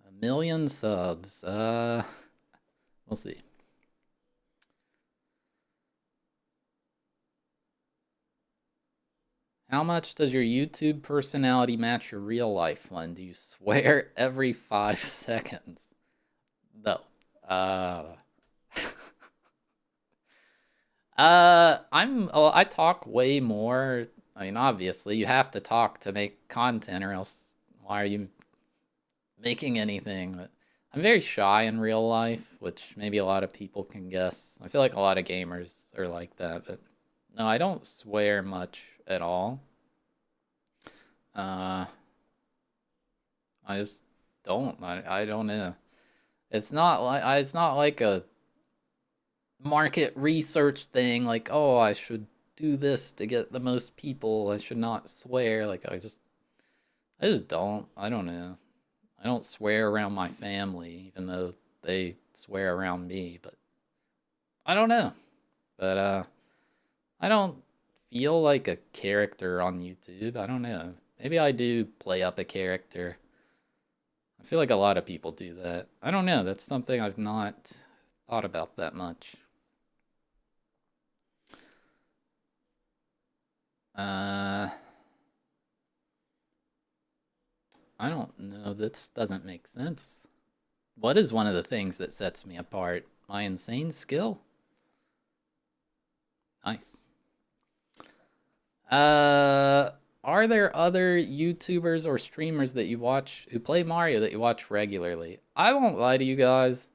1 million subs. We'll see. How much does your YouTube personality match your real life one? Do you swear every 5 seconds? No. Uh, I talk way more. I mean, obviously, you have to talk to make content, or else why are you making anything? But I'm very shy in real life, which maybe a lot of people can guess. I feel like a lot of gamers are like that, but no, I don't swear much at all. Uh, I just don't. I don't know. It's not like a market research thing. Like, oh, I should do this to get the most people. I should not swear. Like, I just I just don't. I don't know. I don't swear around my family, even though they swear around me. But I don't know. But I don't feel like a character on YouTube. I don't know. Maybe I do play up a character. I feel like a lot of people do that. I don't know. That's something I've not thought about that much. Uh, I don't know. This doesn't make sense. What is one of the things that sets me apart? My insane skill? Nice. Uh, are there other YouTubers or streamers that you watch who play Mario that you watch regularly? I won't lie to you guys.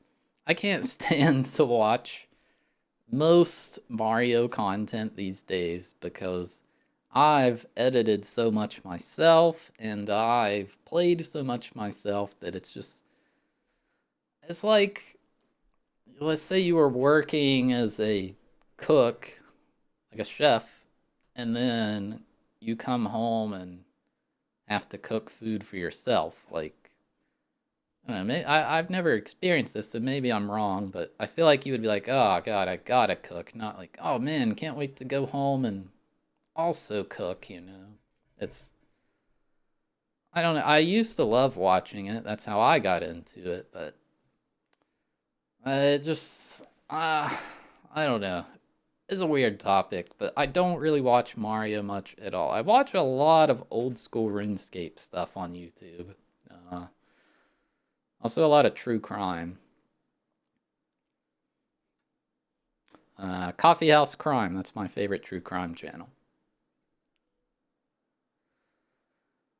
I can't stand to watch most Mario content these days because I've edited so much myself and I've played so much myself that it's like, let's say you were working as a cook, like a chef, and then you come home and have to cook food for yourself. Like, I don't know, I've never experienced this, so maybe I'm wrong, but I feel like you would be like, oh God, I gotta cook. Not like, oh man, can't wait to go home and also cook, you know? It's, I don't know. I used to love watching it. That's how I got into it, but it just, I don't know. It's a weird topic, but I don't really watch Mario much at all. I watch a lot of old school RuneScape stuff on YouTube. Uh, Also, a lot of true crime. Coffee House Crime, that's my favorite true crime channel.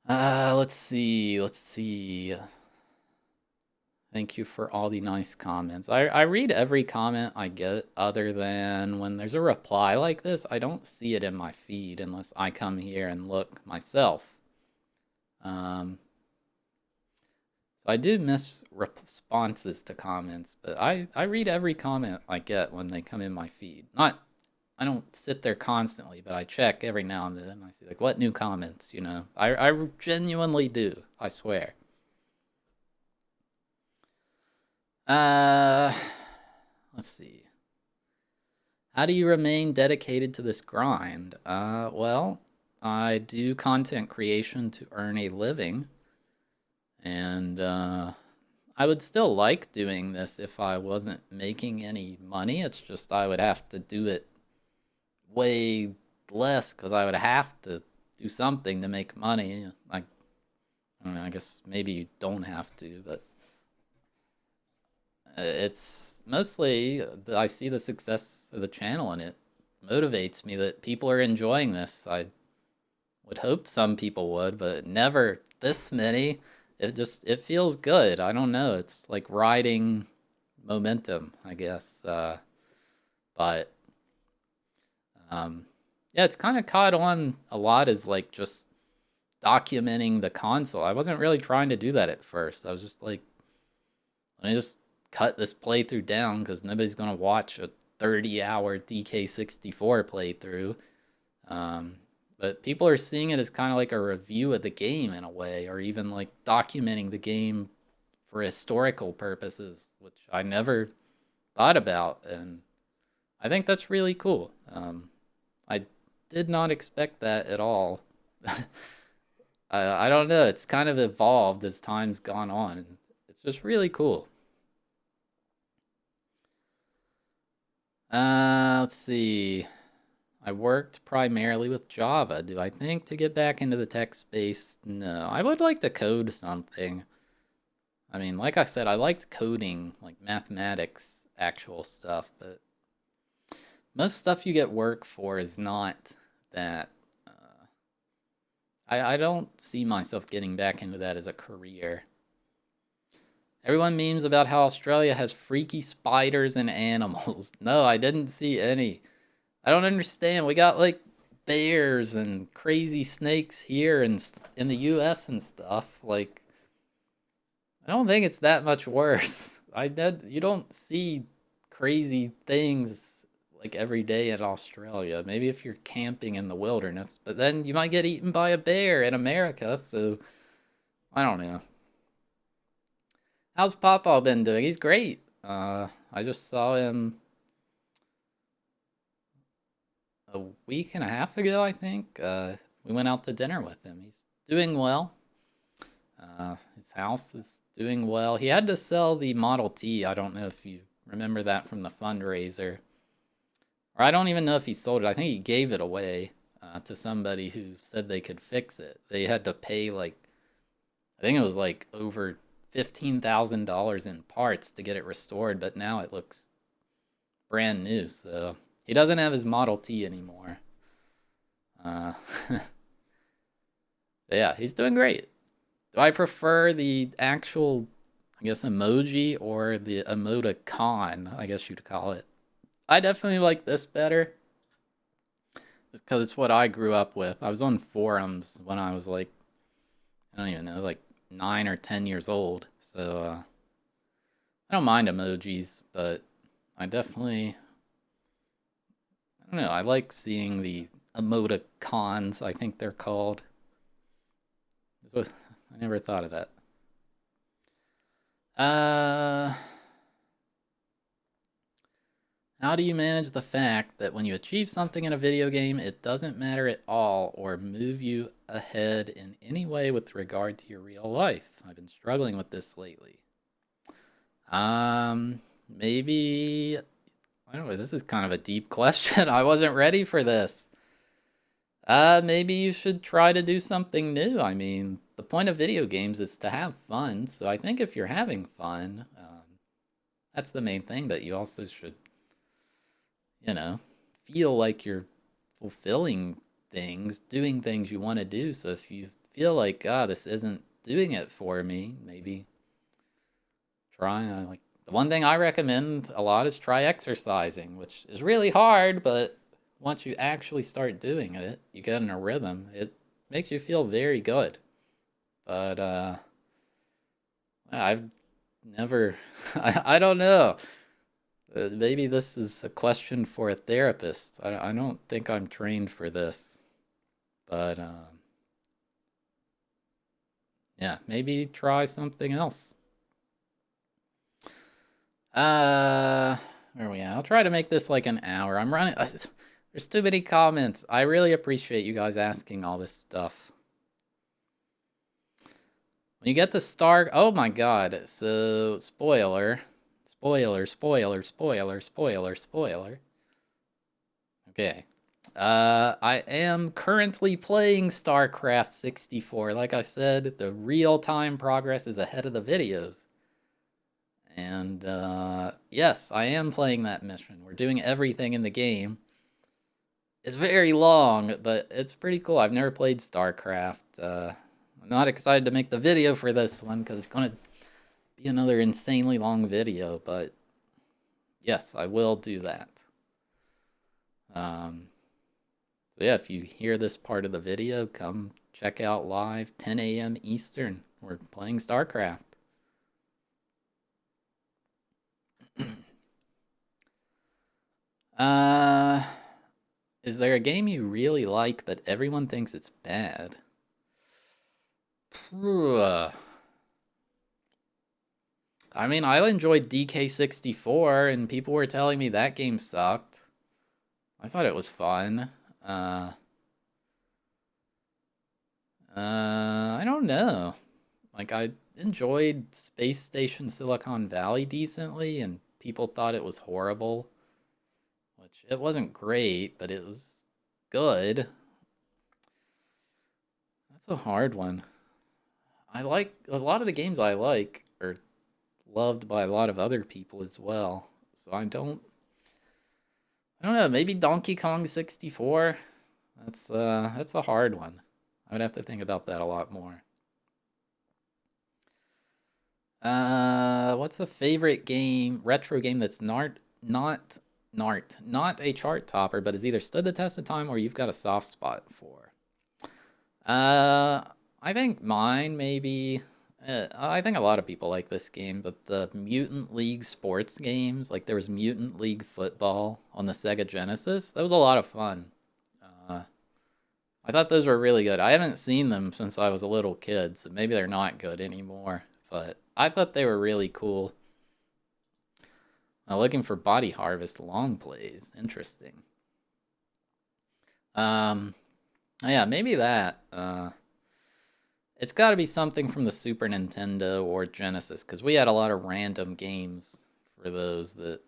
Let's see. Let's see. Thank you for all the nice comments. I read every comment I get, other than when there's a reply like this. I don't see it in my feed unless I come here and look myself. Um, so I do miss responses to comments, but I read every comment I get when they come in my feed. Not, I don't sit there constantly, but I check every now and then. I see like what new comments, you know. I genuinely do. I swear. Uh, let's see. How do you remain dedicated to this grind? Well, I do content creation to earn a living, and I would still like doing this if I wasn't making any money. It's just I would have to do it way less because I would have to do something to make money. Like, I don't know, I guess maybe you don't have to, but it's mostly I see the success of the channel and it motivates me that people are enjoying this. I would hope some people would, but never this many. It feels good. I don't know. It's like riding momentum, I guess. But yeah, it's kind of caught on a lot as like just documenting the console. I wasn't really trying to do that at first. I was just like, let me just cut this playthrough down because nobody's gonna watch a 30-hour DK64 playthrough. Um, but people are seeing it as kind of like a review of the game in a way, or even like documenting the game for historical purposes, which I never thought about, and I think that's really cool. I did not expect that at all. I don't know. It's kind of evolved as time's gone on. And it's just really cool. Let's see. I worked primarily with Java. Do I think to get back into the tech space? No. I would like to code something. I mean, like I said, I liked coding, like mathematics, actual stuff, but most stuff you get work for is not that. I don't see myself getting back into that as a career. Everyone memes about how Australia has freaky spiders and animals. No, I didn't see any. I don't understand. We got like bears and crazy snakes here in the US and stuff. Like, I don't think it's that much worse. You don't see crazy things like every day in Australia. Maybe if you're camping in the wilderness, but then you might get eaten by a bear in America, so I don't know. How's Papa been doing? He's great. I just saw him a week and a half ago, I think. We went out to dinner with him. He's doing well. His house is doing well. He had to sell the Model T. I don't know if you remember that from the fundraiser. Or I don't even know if he sold it. I think he gave it away to somebody who said they could fix it. They had to pay like, I think it was like over $15,000 in parts to get it restored, but now it looks brand new. So he doesn't have his Model T anymore. Uh, yeah, he's doing great. Do I prefer the actual, I guess, emoji or the emoticon, I guess you'd call it? I definitely like this better. Just because it's what I grew up with. I was on forums when I was like, I don't even know, like 9 or 10 years old. So I don't mind emojis, but I definitely, I don't know, I like seeing the emoticons, I think they're called. I never thought of that. How do you manage the fact that when you achieve something in a video game, it doesn't matter at all or move you ahead in any way with regard to your real life? I've been struggling with this lately. Maybe, I don't know, this is kind of a deep question. I wasn't ready for this. Maybe you should try to do something new. I mean, the point of video games is to have fun. So I think if you're having fun, that's the main thing. But you also should, you know, feel like you're fulfilling things, doing things you want to do. So if you feel like, this isn't doing it for me, maybe try. Like the one thing I recommend a lot is try exercising, which is really hard, but once you actually start doing it, you get in a rhythm. It makes you feel very good. But I've never, I don't know. Maybe this is a question for a therapist. I don't think I'm trained for this. But yeah, maybe try something else. Where are we at? I'll try to make this like an hour. I'm running. There's too many comments. I really appreciate you guys asking all this stuff. When you get to Star... Oh my god. So, spoiler. Spoiler, spoiler, spoiler, spoiler, spoiler. Okay. I am currently playing StarCraft 64. Like I said, the real-time progress is ahead of the videos. And, yes, I am playing that mission. We're doing everything in the game. It's very long, but it's pretty cool. I've never played StarCraft. I'm not excited to make the video for this one because it's going to be another insanely long video, but yes, I will do that. So yeah, if you hear this part of the video, come check out live, 10 a.m. Eastern. We're playing StarCraft. Is there a game you really like, but everyone thinks it's bad? I mean, I enjoyed DK64, and people were telling me that game sucked. I thought it was fun. I don't know. Like, I enjoyed Space Station Silicon Valley decently, and people thought it was horrible. Which, it wasn't great, but it was good. That's a hard one. I like, a lot of the games I like are loved by a lot of other people as well. So I don't know, maybe Donkey Kong 64? That's a hard one. I would have to think about that a lot more. What's a favorite game, retro game that's not a chart topper, but has either stood the test of time or you've got a soft spot for? I think mine maybe. I think a lot of people like this game, but the Mutant League sports games, like there was Mutant League Football on the Sega Genesis. That was a lot of fun. I thought those were really good. I haven't seen them since I was a little kid, so maybe they're not good anymore. But I thought they were really cool. Looking for Body Harvest long plays. Interesting. Um, yeah, maybe that. It's got to be something from the Super Nintendo or Genesis, because we had a lot of random games for those that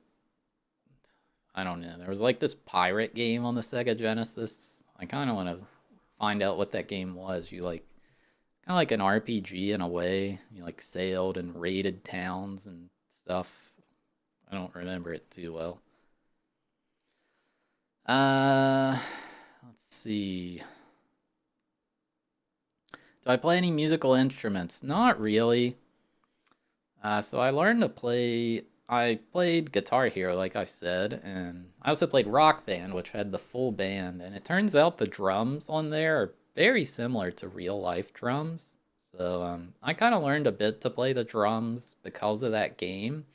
I don't know. There was like this pirate game on the Sega Genesis. I kind of want to find out what that game was. You like kind of like an RPG in a way. You like sailed and raided towns and stuff. I don't remember it too well. Uh, let's see. Do I play any musical instruments? Not really. So I learned to play. I played Guitar Hero, like I said, and I also played Rock Band, which had the full band. And it turns out the drums on there are very similar to real life drums. So I kind of learned a bit to play the drums because of that game.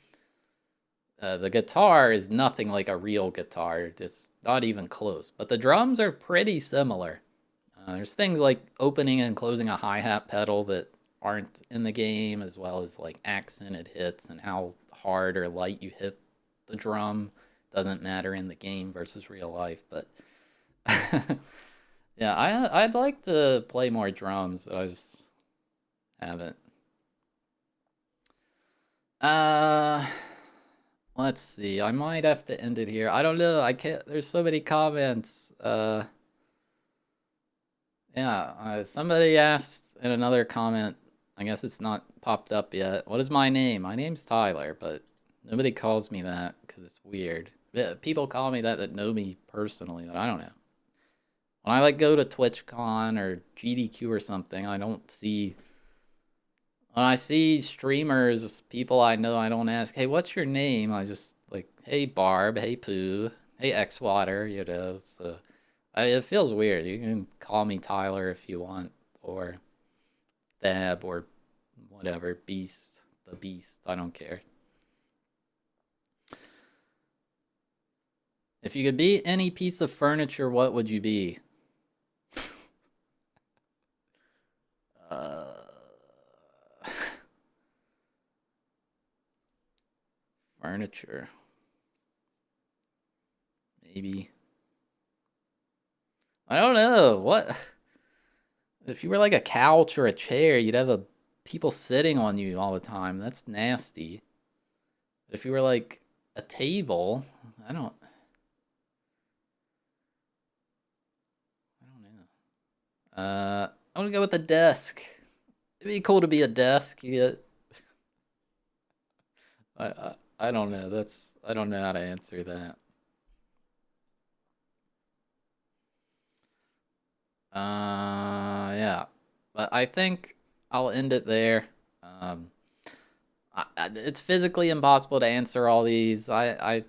The guitar is nothing like a real guitar, it's not even close. But the drums are pretty similar. There's things like opening and closing a hi hat pedal that aren't in the game, as well as like accented hits and how hard or light you hit the drum doesn't matter in the game versus real life. But yeah, I'd like to play more drums, but I just haven't. Uh, let's see. I might have to end it here. I don't know. I can't. There's so many comments. Yeah. Somebody asked in another comment. I guess it's not popped up yet. What is my name? My name's Tyler, but nobody calls me that because it's weird. Yeah, people call me that know me personally, but I don't know. When I like go to TwitchCon or GDQ or something, I don't see. When I see streamers, people I know, I don't ask, hey, what's your name? I just like, hey, Barb, hey, Pooh, hey, Xwater, you know. So it feels weird. You can call me Tyler if you want, or Thab, or whatever, Beast, the Beast. I don't care. If you could be any piece of furniture, what would you be? Uh, furniture. Maybe. I don't know. What? If you were like a couch or a chair, you'd have people sitting on you all the time. That's nasty. If you were like a table, I don't. I don't know. I'm gonna go with the desk. It'd be cool to be a desk. You get. I don't know. I don't know how to answer that. Yeah, but I think I'll end it there. Um, it's physically impossible to answer all these. I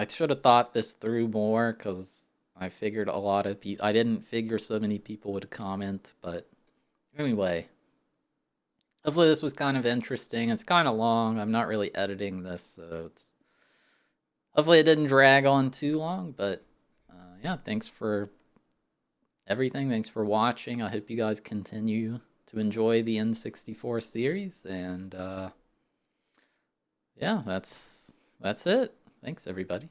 should have thought this through more because I figured a lot of people. I didn't figure so many people would comment, but anyway, hopefully this was kind of interesting. It's kind of long. I'm not really editing this, so it's hopefully it didn't drag on too long. But yeah, thanks for everything. Thanks for watching. I hope you guys continue to enjoy the N64 series, and yeah, that's it. Thanks everybody.